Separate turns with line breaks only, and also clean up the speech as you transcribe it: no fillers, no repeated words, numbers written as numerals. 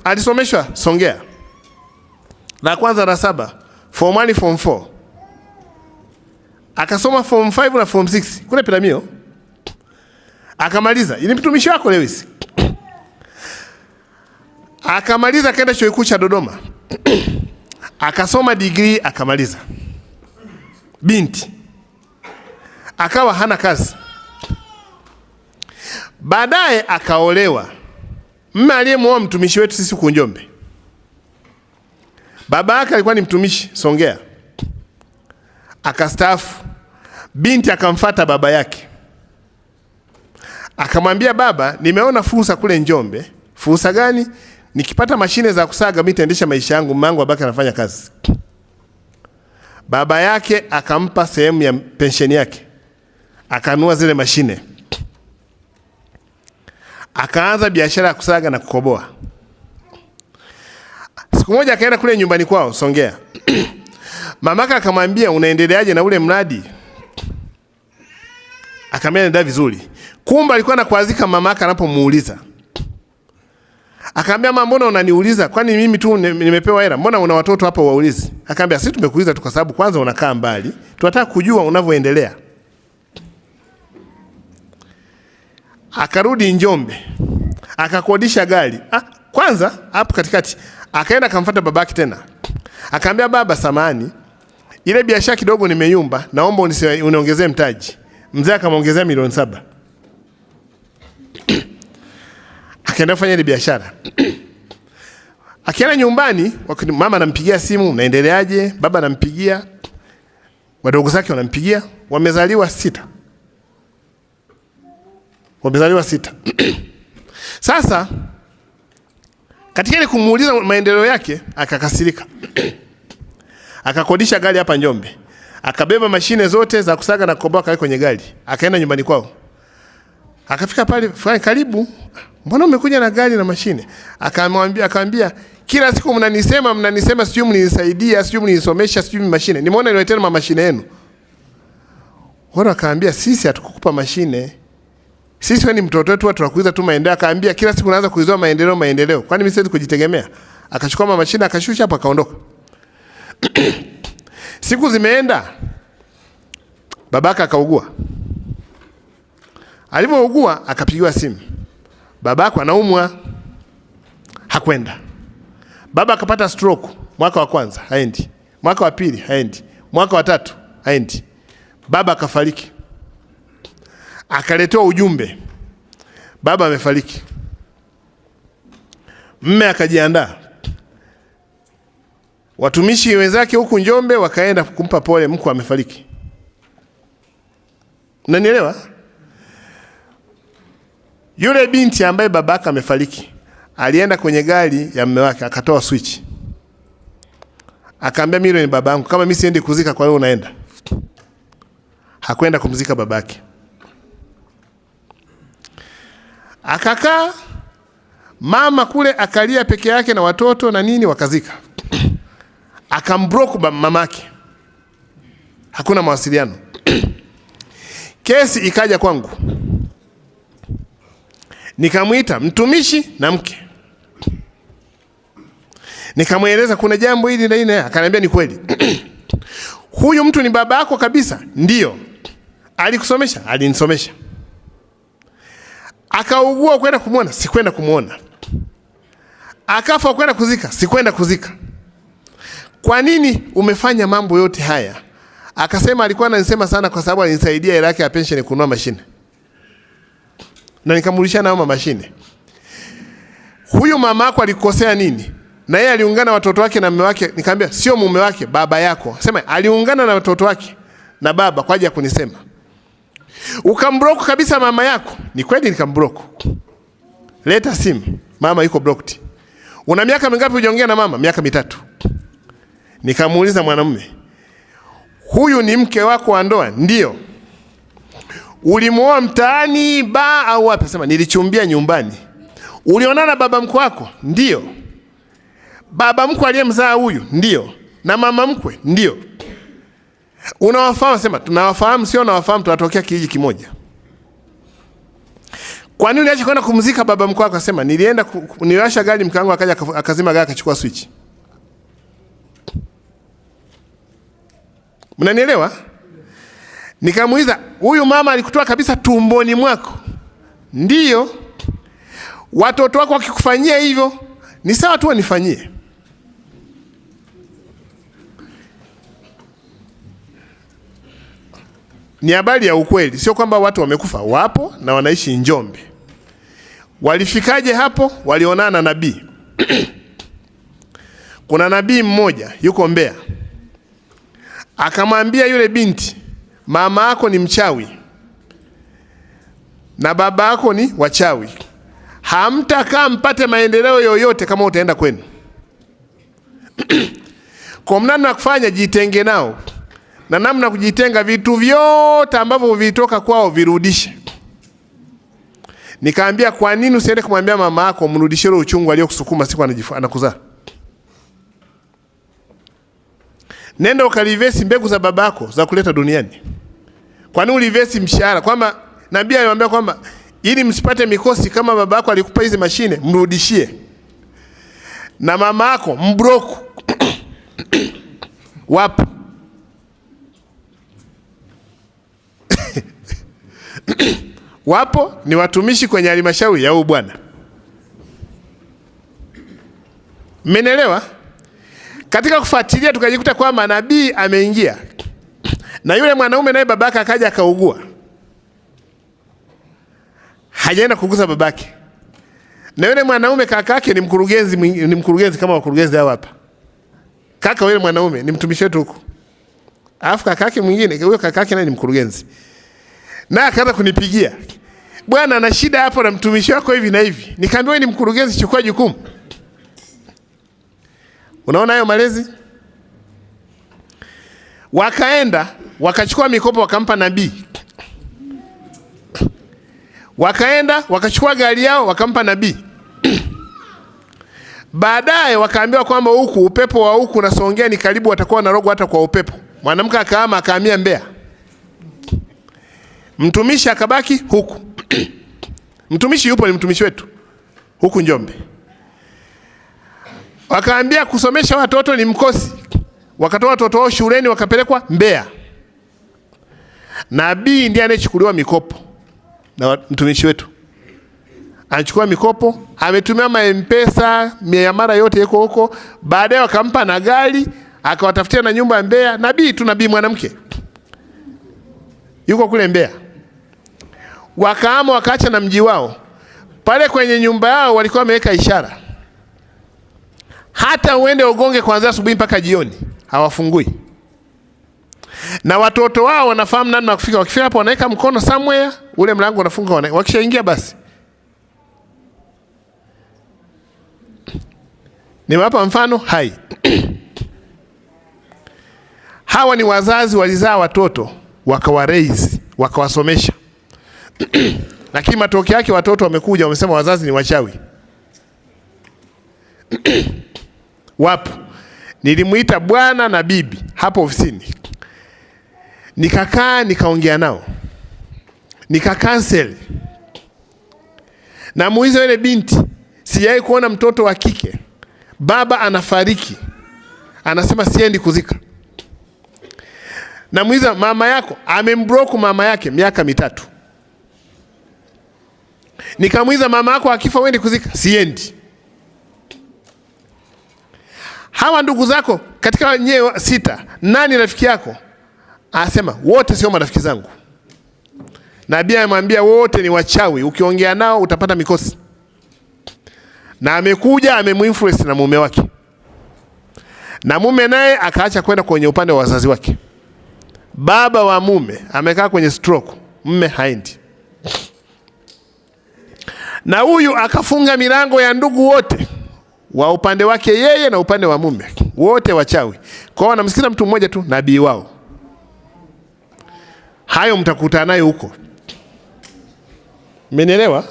alisomeshwa Songea. La kwanza la 7, form 1 form 4. Akasoma form 5 na form 6 kule Piramio. Akamaliza. Ni mtumishi wako Lewis. Akamaliza akaenda chuo kikuu cha Dodoma. Akasoma degree akamaliza. Binti akawa hana kazi. Baadaye akaolewa. Mume aliyemuoa mtumishi wetu sisi huko Njombe. Baba yake alikuwa ni mtumishi Songea. Akastaafu. Binti akamfuata baba yake. Akamwambia, baba, nimeona fursa kule Njombe. Fursa gani? Nikipata mashine za kusaga mimi nitaendesha maisha yangu, mmangu abaki anafanya kazi. Baba yake akampa sehemu ya pensheni yake. Akanunua zile mashine. Akaanza biashara ya kusaga na kukoboa. Siku moja akaenda kule nyumbani kwao Songea. Mamaka akamwambia, unaendeleaje na ule mradi? Akamwambia, naenda vizuri. Kumbe alikuwa anakuazika mamaka anapomuuliza. Akamwambia, mama, mbona unaniuliza? Kwani mimi tu nimepewa hela? Mbona una watoto hapa waulizi? Akamwambia, sisi tumekuuliza tu kwa sababu kwanza unakaa mbali. Tunataka kujua unavyoendelea. Akarudi Njombe. Akakodisha gari. Kwanza hapo katikati akaenda akamfuata babake tena. Akamwambia, baba, samani, ile biashara kidogo nimeyumba, naomba uniongezee mtaji. Mzee akamwongezea milioni 7. Akaenda kufanya ile biashara. Akienda nyumbani, mama anampigia simu, unaendeleaje? Baba anampigia. Wadogo zake wanampigia. Wamezaliwa 6. Sasa katika ile kumuuliza maendeleo yake akakasirika. Akakodisha gari hapa Njombe. Akabeba mashine zote za kusaga na kukoboa kaweka kwenye gari. Akaenda nyumbani kwao. Akafika pale, karibu, mbona umekuja na gari na mashine? Akamwambia, kila siku mnanisema sijui mninisaidia, sijui mninisomesha, sijui mashine. Nimeona nileteni mashine yenu. Wao akaambia, sisi hatukukupa mashine. Sisi ni mtoto wetu, tunakuuliza tu maendeleo. Akaambia, kila siku unaanza kuizoa maendeleo. Kwani mimi siwezi kujitegemea? Akachukua mashine akashusha hapo akaondoka. Siku zimeenda. Babaka akaugua. Alipougua akapigiwa simu. Babako anaumwa. Hakwenda. Baba akapata stroke mwaka wa kwanza, haendi. Mwaka wa pili, haendi. Mwaka wa 3, haendi. Baba akafariki. Akaletewa ujumbe, baba amefariki. Mme akajiandaa. Watumishi wenzake huku Njombe wakaenda kumpa pole, mkwe amefariki. Unanielewa? Yule binti ambaye babaka amefariki alienda kwenye gari ya mume wake akatoa switch. Akaambia, mimi ni babangu, kama mimi siendi kuzika kwa wewe unaenda. Hakwenda kumzika babake. Akakaa mama kule akalia peke yake na watoto na nini, wakazika. Akambroke mamake. Hakuna mawasiliano. Kesi ikaja kwangu. Nikamuita mtumishi na mke. Nikamweleza kuna jambo hili na hili. Akaniambia, ni kweli. Huyu mtu ni baba yako kabisa? Ndio. Alikusomesha? Alinisomesha. Akaugua kwenda kumuona? Sikwenda kumuona. Akafa kwenda kuzika? Sikwenda kuzika. Kwa nini umefanya mambo yote haya? Akasema alikuwa ananisema sana kwa sababu alinisaidia hela yake ya pension kununua mashine. Na nikamrudishia na mashine. Huyu mama yako alikosea nini? Na yeye aliungana watoto wake na mume wake. Nikamwambia, sio mume wake, baba yako. Sema aliungana na watoto wake na baba kwa ajili ya kunisema. Ukambroke kabisa mama yako? Ni kweli nikambroke. Leta simu. Mama yuko blocked. Una miaka mingapi hujaongea na mama? Miaka 3. Nikamuuliza mwanamume, huyu ni mke wako wa ndoa? Ndio. Ulimuoa mtaani ba au wapi? Sema nilichumbia nyumbani. Ulionana baba mkwe wako? Ndio. Baba mkwe aliyemzaa huyu? Ndio. Na mama mkwe? Ndio. Unawafahamu? Sema tunawafahamu. Sio nawafahamu, tunatokea kijiji kimoja. Kwa Kwa nini uliacha kwenda kumzika baba mkwe? Akasema niliwasha gari, mke wangu akaja akazima gari akachukua switch. Mnanielewa? Nikamuuliza, huyu mama alikutoa kabisa tumboni mwako? Ndiyo. Watoto wako wakikufanyia hivyo ni sawa tu wanifanyie. Ni habari ya ukweli, sio kwamba watu wamekufa, wapo na wanaishi Njombe. Walifikaje hapo? Walionana na nabii. Kuna nabii mmoja yuko Mbeya, akamwambia yule binti, mama yako ni mchawi na baba yako ni wachawi, hamtakaa mpate maendeleo yoyote kama utaenda kwenu. Kwa mnana kufanya, jitenge nao, na namna kujitenga, vitu vyote ambavyo vilitoka kwao virudishe. Nikaambia, kwa nini usiende kumwambia mama yako mrudishie ile uchungu aliyokusukuma siku anakuzaa? Nenda ukalivesi mbegu za babako za kuleta duniani. Kwa nini ulivesi mshahara? Kwamba nabii alimwambia kwamba ili msipate mikosi, kama babako alikupa hizi mashine mrudishie, na mama yako mbroku. Wapo wapo ni watumishi kwenye halmashauri ya bwana. Mmenielewa? Katika kufuatilia tukajikuta kwamba nabii ameingia, na yule mwanaume naye babake akaja akaugua, hajaenda kugusa babake, na yule mwanaume kakake ni mkurugenzi kama wakurugenzi hao hapa. Kaka yule mwanaume ni mtumishi wetu huko, alafu kakake mwingine, huyo kakake naye ni mkurugenzi. Na akaanza kunipigia, bwana ana shida hapo na mtumishi wako hivi na hivi. Nikamwambia, wewe ni mkurugenzi, chukua jukumu. Unaona hayo malezi? Wakaenda wakachukua mikopo wakampa nabii. Wakaenda wakachukua gari yao wakampa nabii. Baadaye wakaambiwa kwamba huku upepo wa huku na Songea ni karibu, watakuwa na rogo hata kwa upepo. Mwanamke akaama akahamia Mbeya. Mtumishi akabaki huku. Mtumishi yupo, ni mtumishi wetu huku Njombe. Wakaambia kusomesha watoto ni mkosi, wakatoa watoto wao shuleni wakapelekwa Mbeya. Nabii ndiye anayechukuliwa mikopo na mtumishi wetu. Anachukua mikopo, ametumia M-Pesa, miamala yote yuko huko. Baadaye wakampa na gari, akawatafutia na nyumba Mbeya. Nabii mwanamke yuko kule Mbeya. Wakaama wakaacha na mji wao. Pale kwenye nyumba yao walikuwa wameweka ishara, hata uende ugonge kuanzia asubuhi mpaka jioni hawafungui. Na watoto wao wanafahamu namna kufika. Wakifika hapo wanaweka mkono somewhere, ule mlango unafunga, wakishaingia basi. Nimewapa mfano hai. Hawa ni wazazi walizaa watoto, wakawaraise, wakawasomesha. Lakini matokeo yake watoto wamekuja wamesema wazazi ni wachawi. Wapo. Nilimuita bwana na bibi hapo ofisini. Nikakaa nikaongea nao. Nikakansel. Na muuliza yule binti, sijai kuona mtoto wa kike, baba anafariki, anasema siendi kuzika. Na muuliza mama yako, amembroku mama yake miaka 3. Nikamuuliza mama yako akifa uende kuzika? Siendi. Hawa ndugu zako katika nyewe 6, nani rafiki yako? Anasema wote sio marafiki zangu. Nabii amemwambia wote ni wachawi, ukiongea nao utapata mikosi. Na amekuja amemuinfluence na mume wake. Na mume naye akaacha kwenda kwenye upande wa wazazi wake. Baba wa mume amekaa kwenye stroke, mume haendi. Na huyu akafunga milango ya ndugu wote wa upande wake yeye na upande wa mume, wote wachawi. Kwa wanamsikiza mtu mmoja tu, nabii wao. Hayo mtakutana nayo huko. Mmenielewa?